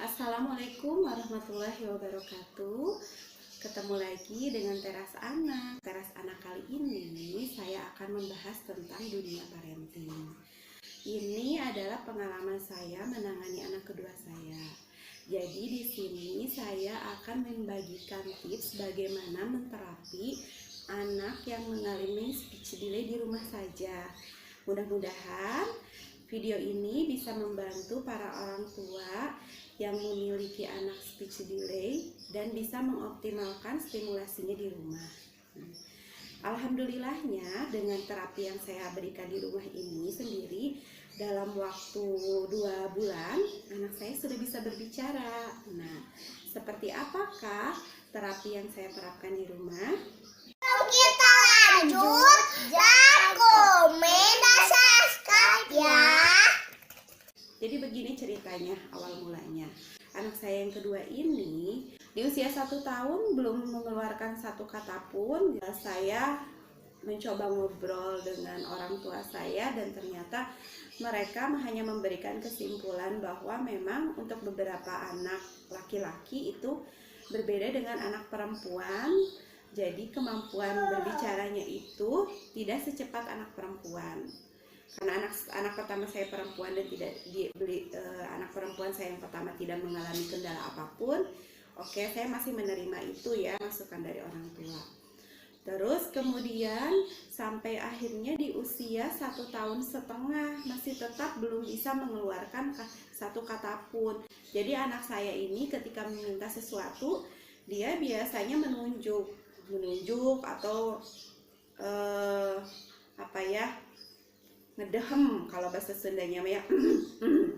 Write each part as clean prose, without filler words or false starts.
Assalamualaikum warahmatullahi wabarakatuh. Ketemu lagi dengan Teras Anak. Teras Anak kali ini saya akan membahas tentang dunia parenting. Ini adalah pengalaman saya menangani anak kedua saya. Jadi di sini saya akan membagikan tips bagaimana menterapi anak yang mengalami speech delay di rumah saja. Mudah-mudahan video ini bisa membantu para orang tua yang memiliki anak speech delay dan bisa mengoptimalkan stimulasinya di rumah. Alhamdulillahnya dengan terapi yang saya berikan di rumah ini sendiri, dalam waktu 2 bulan anak saya sudah bisa berbicara. Nah, seperti apakah terapi yang saya terapkan di rumah? Kita lanjut, dan komen dan subscribe ya. Jadi begini ceritanya awal mulanya. Anak saya yang kedua ini di usia 1 tahun belum mengeluarkan satu kata pun. Saya mencoba ngobrol dengan orang tua saya dan ternyata mereka hanya memberikan kesimpulan bahwa memang untuk beberapa anak laki-laki itu berbeda dengan anak perempuan. Jadi kemampuan berbicaranya itu tidak secepat anak perempuan. Karena anak pertama saya perempuan dan anak perempuan saya yang pertama tidak mengalami kendala apapun. Oke, saya masih menerima itu ya, masukan dari orang tua. Terus kemudian sampai akhirnya di usia 1,5 tahun masih tetap belum bisa mengeluarkan satu kata pun. Jadi anak saya ini ketika meminta sesuatu, dia biasanya menunjuk atau ngedehem kalau bahasa Sundanya ya,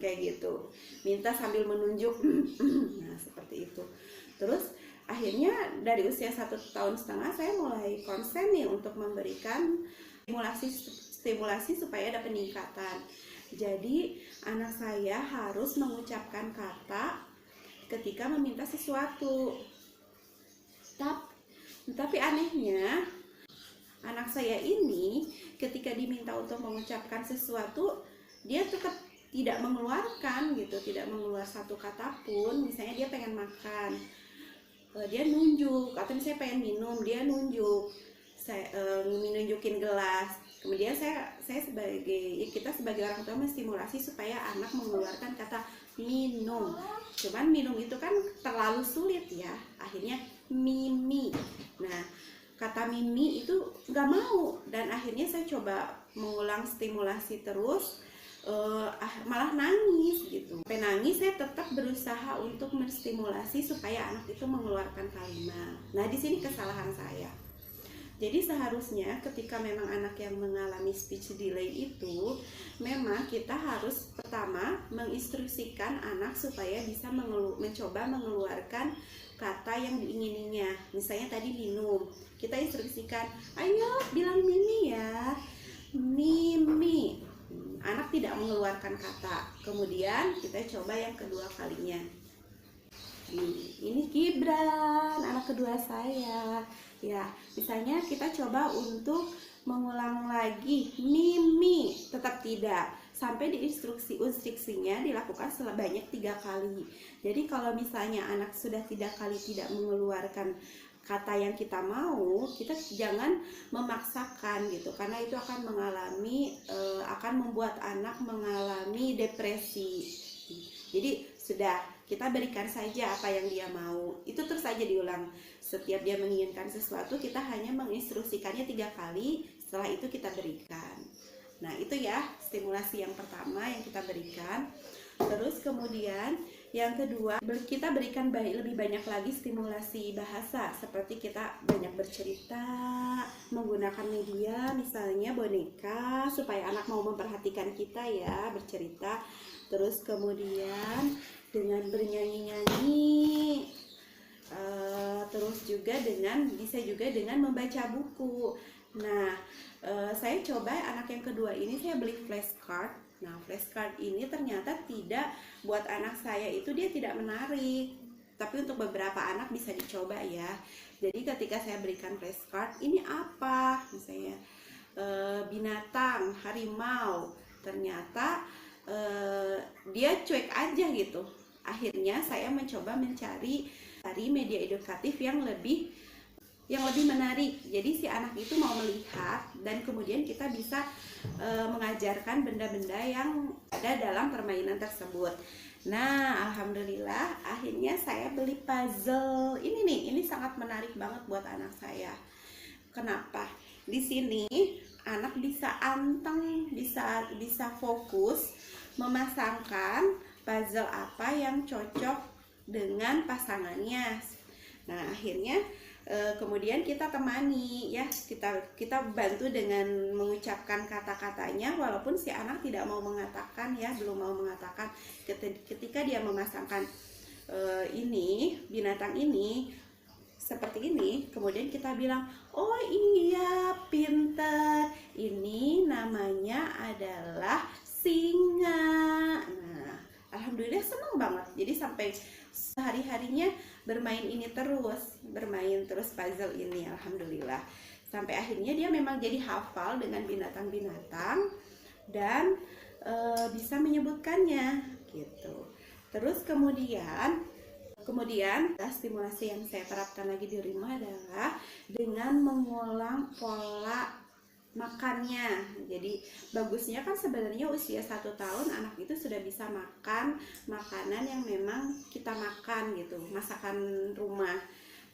kayak gitu, minta sambil menunjuk. Nah seperti itu. Terus akhirnya dari usia 1,5 tahun saya mulai konsen nih untuk memberikan stimulasi supaya ada peningkatan. Jadi anak saya harus mengucapkan kata ketika meminta sesuatu. Tapi anehnya anak saya ini ketika diminta untuk mengucapkan sesuatu, dia tetap tidak mengeluarkan gitu, tidak mengeluarkan satu kata pun. Misalnya dia pengen makan, dia nunjuk, atau misalnya pengen minum, dia nunjuk, nunjukin gelas. Kemudian kita sebagai orang tua menstimulasi supaya anak mengeluarkan kata minum. Cuman minum itu kan terlalu sulit ya, akhirnya mimi. Nah kata mimi itu nggak mau, dan akhirnya saya coba mengulang stimulasi terus, malah nangis gitu. Sampai nangis saya tetap berusaha untuk menstimulasi supaya anak itu mengeluarkan kalimat. Nah di sini kesalahan saya. Jadi seharusnya ketika memang anak yang mengalami speech delay itu, memang kita harus pertama menginstruksikan anak supaya bisa mencoba mengeluarkan kata yang diingininya. Misalnya tadi minum, kita instruksikan, ayo bilang mimi ya, mimi. Anak tidak mengeluarkan kata. Kemudian kita coba yang kedua kalinya. Ini Gibran, anak kedua saya. Ya, misalnya kita coba untuk mengulang lagi mimi, tetap tidak. Sampai di instruksinya dilakukan sebanyak 3 kali. Jadi kalau misalnya anak sudah 3 kali tidak mengeluarkan kata yang kita mau, kita jangan memaksakan gitu, karena itu akan membuat anak mengalami depresi. Jadi sudah, kita berikan saja apa yang dia mau. Itu terus saja diulang. Setiap dia menginginkan sesuatu, kita hanya menginstruksikannya 3 kali. Setelah itu kita berikan. Nah itu ya stimulasi yang pertama yang kita berikan. Terus kemudian yang kedua, kita berikan lebih banyak lagi stimulasi bahasa. Seperti kita banyak bercerita, menggunakan media, misalnya boneka, supaya anak mau memperhatikan kita ya, bercerita. Terus kemudian dengan bernyanyi-nyanyi, terus juga bisa juga dengan membaca buku. Nah saya coba anak yang kedua ini saya beli flashcard. Nah flashcard ini ternyata tidak, buat anak saya itu dia tidak menarik, tapi untuk beberapa anak bisa dicoba ya. Jadi ketika saya berikan flashcard, ini apa misalnya, binatang, harimau, ternyata dia cuek aja gitu. Akhirnya saya mencoba mencari media edukatif yang lebih menarik. Jadi si anak itu mau melihat dan kemudian kita bisa mengajarkan benda-benda yang ada dalam permainan tersebut. Nah, alhamdulillah akhirnya saya beli puzzle. Ini sangat menarik banget buat anak saya. Kenapa? Di sini anak bisa anteng, bisa fokus memasangkan puzzle apa yang cocok dengan pasangannya. Nah, akhirnya kemudian kita temani ya, kita bantu dengan mengucapkan kata-katanya walaupun si anak tidak mau mengatakan ya, belum mau mengatakan. Ketika dia memasangkan binatang ini seperti ini, kemudian kita bilang, oh iya pinter, ini namanya adalah singa. Nah, alhamdulillah senang banget. Jadi sampai sehari-harinya bermain terus puzzle ini, alhamdulillah. Sampai akhirnya dia memang jadi hafal dengan binatang-binatang dan bisa menyebutkannya gitu. Terus kemudian stimulasi yang saya terapkan lagi di rumah adalah dengan mengulang pola makannya. Jadi bagusnya kan sebenarnya usia 1 tahun anak itu sudah bisa makan makanan yang memang kita makan gitu, masakan rumah.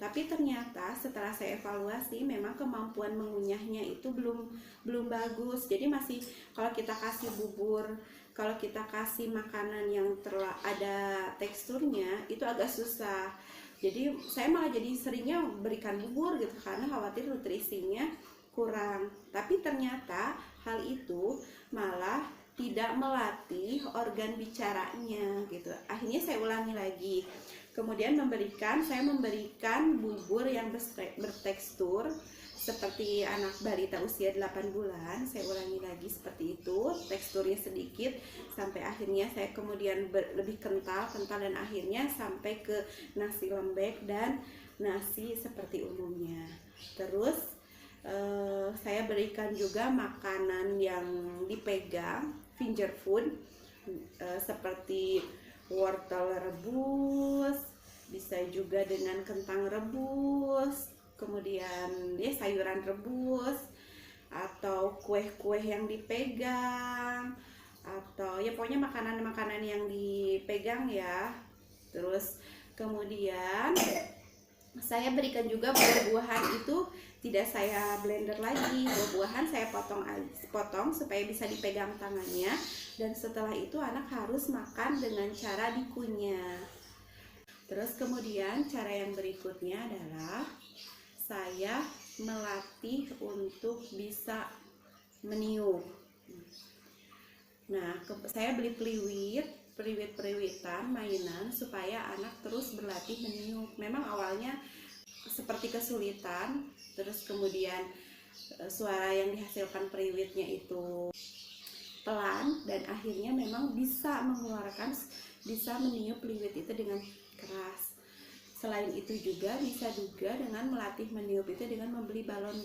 Tapi ternyata setelah saya evaluasi memang kemampuan mengunyahnya itu belum bagus. Jadi masih, kalau kita kasih bubur, kalau kita kasih makanan yang ada teksturnya itu agak susah. Jadi saya malah jadi seringnya berikan bubur gitu karena khawatir nutrisinya kurang. Tapi ternyata hal itu malah tidak melatih organ bicaranya gitu. Akhirnya saya ulangi lagi. Kemudian saya memberikan bubur yang bertekstur seperti anak balita usia 8 bulan. Saya ulangi lagi seperti itu, teksturnya sedikit, sampai akhirnya saya kemudian lebih kental dan akhirnya sampai ke nasi lembek dan nasi seperti umumnya. Terus saya berikan juga makanan yang dipegang, finger food, seperti wortel rebus, bisa juga dengan kentang rebus, kemudian ya sayuran rebus, atau kue-kue yang dipegang, atau ya pokoknya makanan-makanan yang dipegang ya. Terus kemudian saya berikan juga buah-buahan itu tidak saya blender lagi, buah-buahan saya potong supaya bisa dipegang tangannya, dan setelah itu anak harus makan dengan cara dikunyah. Terus kemudian cara yang berikutnya adalah saya melatih untuk bisa meniup. Nah, saya beli periwitan mainan supaya anak terus berlatih meniup. Memang awalnya seperti kesulitan, terus kemudian suara yang dihasilkan periwitnya itu pelan dan akhirnya memang bisa meniup periwit itu dengan keras. Selain itu juga bisa dengan melatih meniup itu dengan membeli balon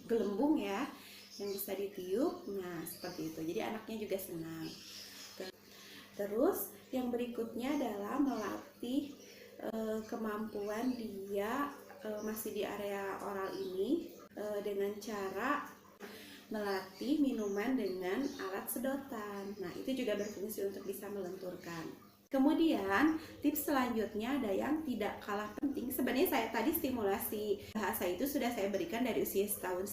gelembung ya yang bisa ditiup. Nah, seperti itu. Jadi anaknya juga senang. Terus yang berikutnya adalah melatih kemampuan dia masih di area oral ini dengan cara melatih minuman dengan alat sedotan. Nah, itu juga berfungsi untuk bisa melenturkan. Kemudian tips selanjutnya ada yang tidak kalah penting. Sebenarnya saya tadi stimulasi bahasa itu sudah saya berikan dari usia 1,5 tahun.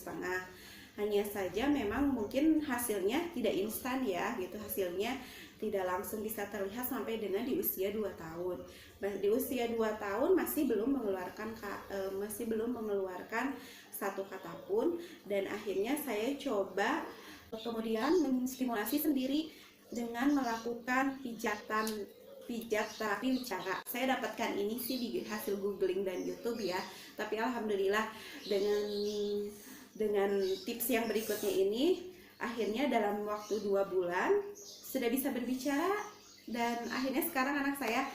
Hanya saja memang mungkin hasilnya tidak instan ya, gitu. Hasilnya tidak langsung bisa terlihat sampai dengan di usia 2 tahun. Di usia 2 tahun masih belum mengeluarkan satu kata pun, dan akhirnya saya coba kemudian menstimulasi sendiri dengan melakukan pijat terapi bicara. Saya dapatkan ini sih di hasil googling dan YouTube ya, tapi alhamdulillah dengan tips yang berikutnya ini akhirnya dalam waktu 2 bulan sudah bisa berbicara, dan akhirnya sekarang anak saya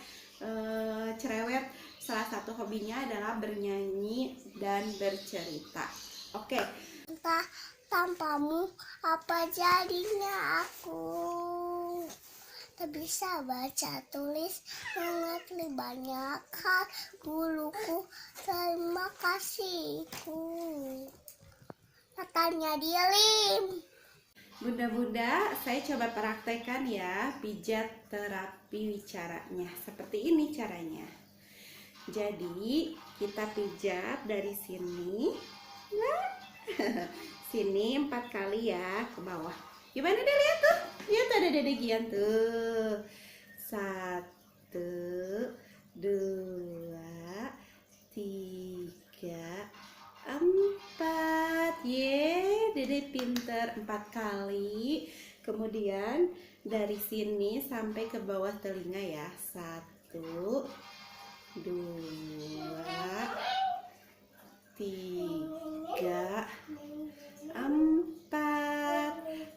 cerewet. Salah satu hobinya adalah bernyanyi dan bercerita. Oke. Entah tanpamu apa jadinya aku. tak bisa baca tulis, mengerti banyak hal. Guruku, terima kasihku. Katanya dia Lim. Bunda-bunda, saya coba praktekkan ya pijat terapi wicaranya. Seperti ini caranya. Jadi kita pijat dari sini, nah, sini 4 kali ya ke bawah. Gimana deh, lihat tuh, lihat ada Dede Gian tuh. 1, 2, 3, 4. Dede pinter 4 kali. Kemudian dari sini sampai ke bawah telinga ya. 1, 2, 3, 4.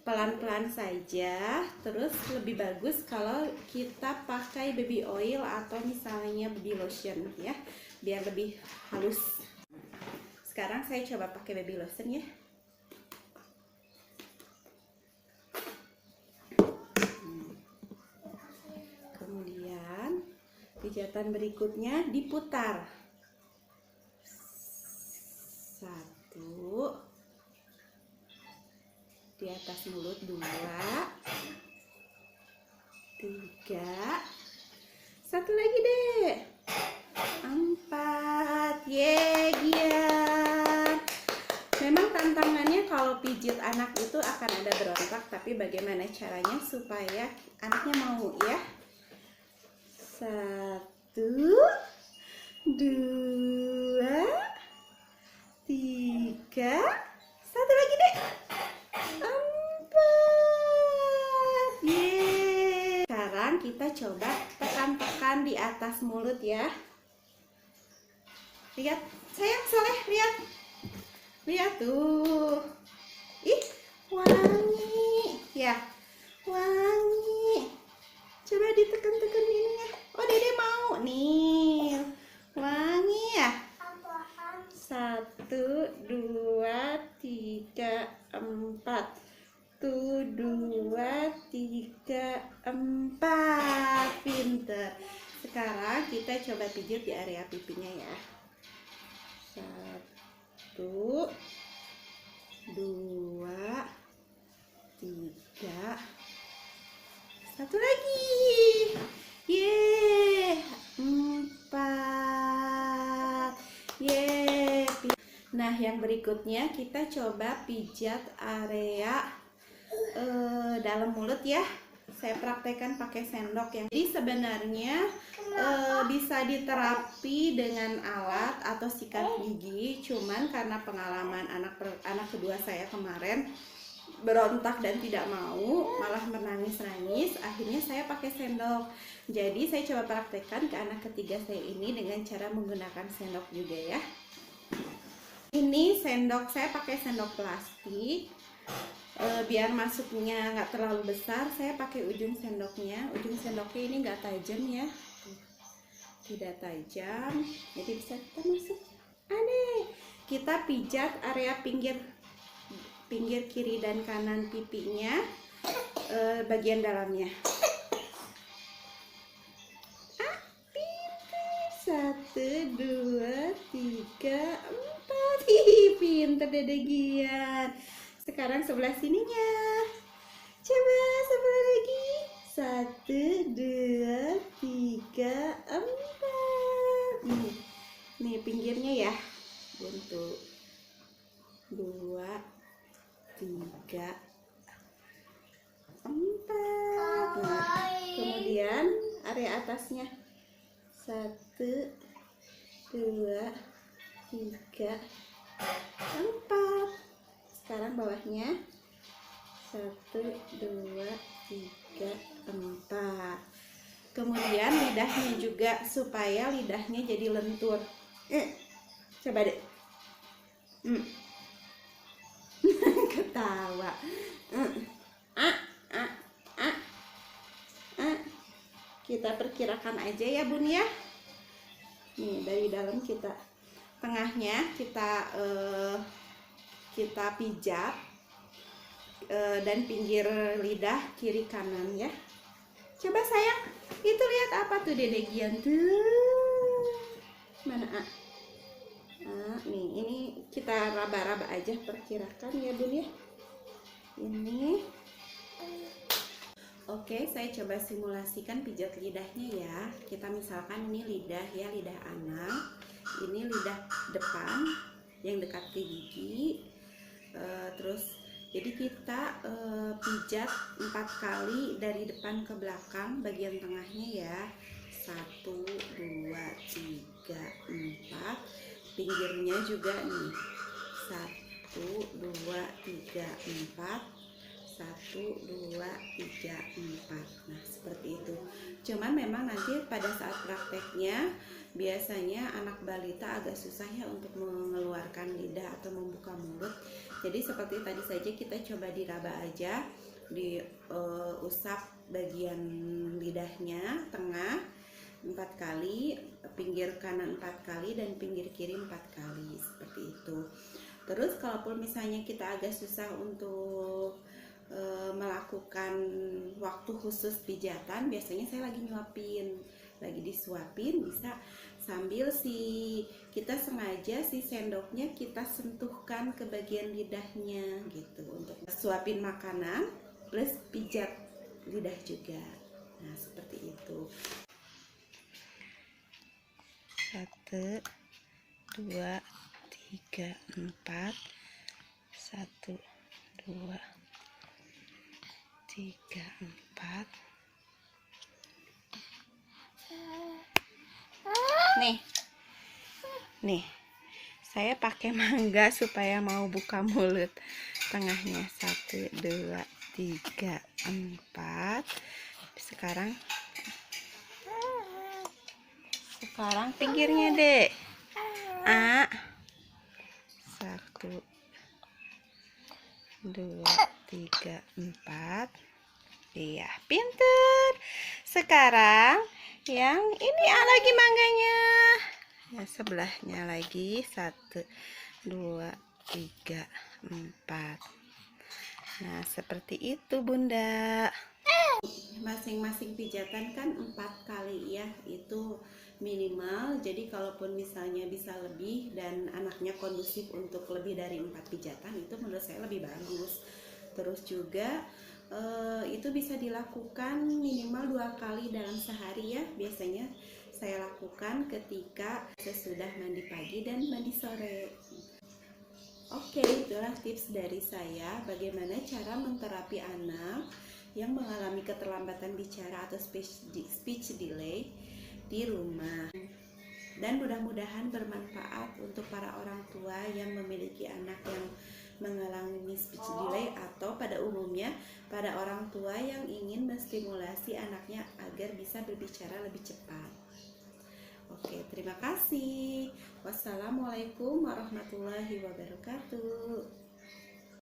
Pelan-pelan saja. Terus lebih bagus kalau kita pakai baby oil atau misalnya baby lotion ya, biar lebih halus. Sekarang saya coba pakai baby lotion ya. Kemudian pijatan berikutnya diputar. 1 di atas mulut, 2, 3, 1 lagi deh, 4. Gian. Memang tantangannya kalau pijit anak itu akan ada berontak, tapi bagaimana caranya supaya anaknya mau ya. 1, 2, 3, 1 lagi deh, 4. Sekarang kita coba tekan-tekan di atas mulut ya. Lihat, sayang Soleh, lihat. Lihat tuh. Ih, wangi. Ya, wangi. Coba ditekan-tekan ini ya. Oh, Dede mau. Nih, wangi ya. 1, 2, 3, 4. 1, 2, 3, 4. Pinter. Sekarang kita coba pijit di area pipinya ya. 1, 2, 3. 1 lagi. 4. Nah, yang berikutnya kita coba pijat area dalam mulut ya. Saya praktekkan pakai sendok yang jadi sebenarnya bisa diterapi dengan alat atau sikat gigi, cuman karena pengalaman anak kedua saya kemarin berontak dan tidak mau, malah menangis-nangis, akhirnya saya pakai sendok. Jadi saya coba praktekkan ke anak ketiga saya ini dengan cara menggunakan sendok juga ya. Ini sendok, saya pakai sendok plastik. Biar masuknya nggak terlalu besar, saya pakai ujung sendoknya. Ujung sendoknya ini nggak tajam ya, tidak tajam, jadi bisa kita masuk. Aneh, kita pijat area pinggir kiri dan kanan pipinya, bagian dalamnya. Pinter. 1, 2, 3, 4. Hihi, pinter Dede Gian. Sekarang sebelah sininya. Coba sebelah lagi. 1, 2, 3, 4. Nih pinggirnya ya. 1, 2, 3, 4. Nah, kemudian area atasnya. 1, 2, 3, 4. Sekarang bawahnya. 1, 2, 3, 4. Kemudian lidahnya juga, supaya lidahnya jadi lentur. Coba deh. Ketawa. Kita perkirakan aja ya Bun ya. Nih dari dalam kita, tengahnya kita pijat, dan pinggir lidah kiri kanan ya. Coba sayang, itu lihat apa tuh Dede Gian tuh? Mana A? Nih, ini kita raba-raba aja, perkirakan ya Bun ya. Ini. Oke, saya coba simulasikan pijat lidahnya ya. Kita misalkan ini lidah ya, lidah anak. Ini lidah depan yang dekat ke gigi. Terus jadi kita pijat 4 kali dari depan ke belakang bagian tengahnya ya. 1, 2, 3, 4. Pinggirnya juga nih. 1, 2, 3, 4. 1, 2, 3, 4. Nah, seperti itu. Cuman memang nanti pada saat prakteknya biasanya anak balita agak susah ya untuk mengeluarkan lidah atau membuka mulut. Jadi seperti tadi saja kita coba diraba aja, diusap bagian lidahnya tengah 4 kali, pinggir kanan 4 kali, dan pinggir kiri 4 kali, seperti itu. Terus kalaupun misalnya kita agak susah untuk melakukan waktu khusus pijatan, biasanya saya lagi nyuapin, lagi disuapin, bisa sambil kita sengaja sendoknya kita sentuhkan ke bagian lidahnya gitu, untuk suapin makanan plus pijat lidah juga. Nah, seperti itu. 1, 2, 3, 4. 1, 2, 3, 4. Nih, saya pakai mangga supaya mau buka mulut tengahnya. 1, 2, 3, 4. Sekarang pinggirnya dek. 1, 2, 3, 4. Iya, pinter. Sekarang yang ini lagi mangganya. Ya, sebelahnya lagi. 1, 2, 3, 4. Nah, seperti itu Bunda. Masing-masing pijatan kan 4 kali ya, itu minimal. Jadi kalaupun misalnya bisa lebih dan anaknya kondusif untuk lebih dari 4 pijatan, itu menurut saya lebih bagus. Terus juga itu bisa dilakukan minimal 2 kali dalam sehari ya. Biasanya saya lakukan ketika sesudah mandi pagi dan mandi sore. Oke, itulah tips dari saya bagaimana cara menterapi anak yang mengalami keterlambatan bicara atau speech delay di rumah. Dan mudah-mudahan bermanfaat untuk para orang tua yang memiliki anak yang mengalami speech delay, atau pada umumnya pada orang tua yang ingin menstimulasi anaknya agar bisa berbicara lebih cepat. Oke, terima kasih. Wassalamualaikum warahmatullahi wabarakatuh.